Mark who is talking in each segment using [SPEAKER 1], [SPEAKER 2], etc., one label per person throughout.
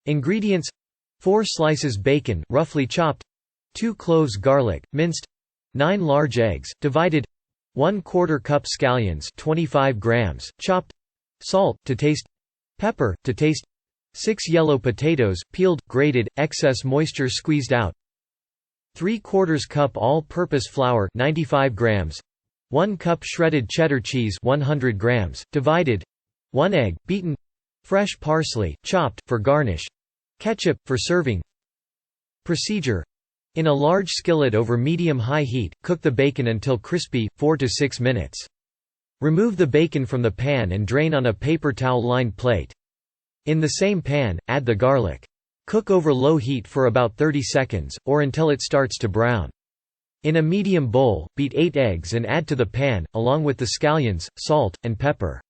[SPEAKER 1] Ingredients: 4 slices bacon, roughly chopped, 2 cloves garlic, minced, 9 large eggs, divided, 1/4 cup scallions 25 grams, chopped, salt, to taste, pepper, to taste, 6 yellow potatoes, peeled, grated, excess moisture squeezed out, 3/4 cup all-purpose flour 95 grams, 1 cup shredded cheddar cheese 100 grams, divided, 1 egg, beaten, fresh parsley, chopped, for garnish, ketchup, for serving. Procedure: in a large skillet over medium-high heat, cook the bacon until crispy, 4 to 6 minutes. Remove the bacon from the pan and drain on a paper towel-lined plate. In the same pan, add the garlic. Cook over low heat for about 30 seconds, or until it starts to brown. In a medium bowl, beat 8 eggs and add to the pan, along with the scallions, salt, and pepper.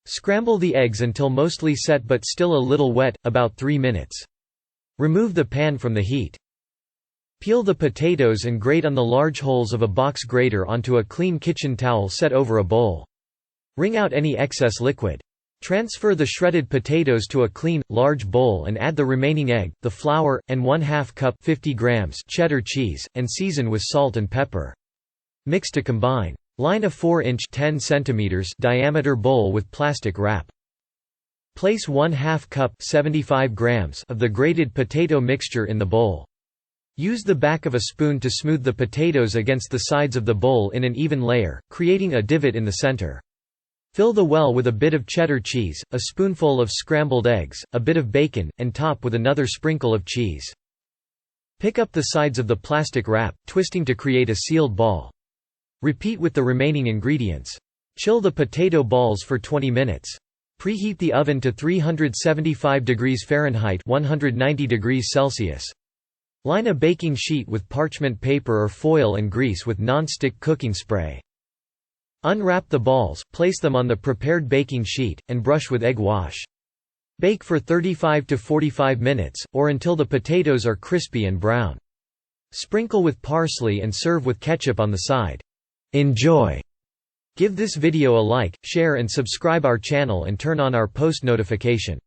[SPEAKER 1] Scramble the eggs until mostly set but still a little wet, about 3 minutes. Remove the pan from the heat. Peel the potatoes and grate on the large holes of a box grater onto a clean kitchen towel set over a bowl. Wring out any excess liquid. Transfer the shredded potatoes to a clean, large bowl and add the remaining egg, the flour, and 1/2 cup 50 grams cheddar cheese, and season with salt and pepper. Mix to combine. Line a 4-inch 10 cm diameter bowl with plastic wrap. Place 1/2 cup 75 grams of the grated potato mixture in the bowl. Use the back of a spoon to smooth the potatoes against the sides of the bowl in an even layer, creating a divot in the center. Fill the well with a bit of cheddar cheese, a spoonful of scrambled eggs, a bit of bacon, and top with another sprinkle of cheese. Pick up the sides of the plastic wrap, twisting to create a sealed ball. Repeat with the remaining ingredients. Chill the potato balls for 20 minutes. Preheat the oven to 375 degrees Fahrenheit 190 degrees Celsius. Line a baking sheet with parchment paper or foil and grease with non-stick cooking spray. Unwrap the balls, place them on the prepared baking sheet, and brush with egg wash. Bake for 35 to 45 minutes, or until the potatoes are crispy and brown. Sprinkle with parsley and serve with ketchup on the side. Enjoy! Give this video a like, share and subscribe our channel and turn on our post notification.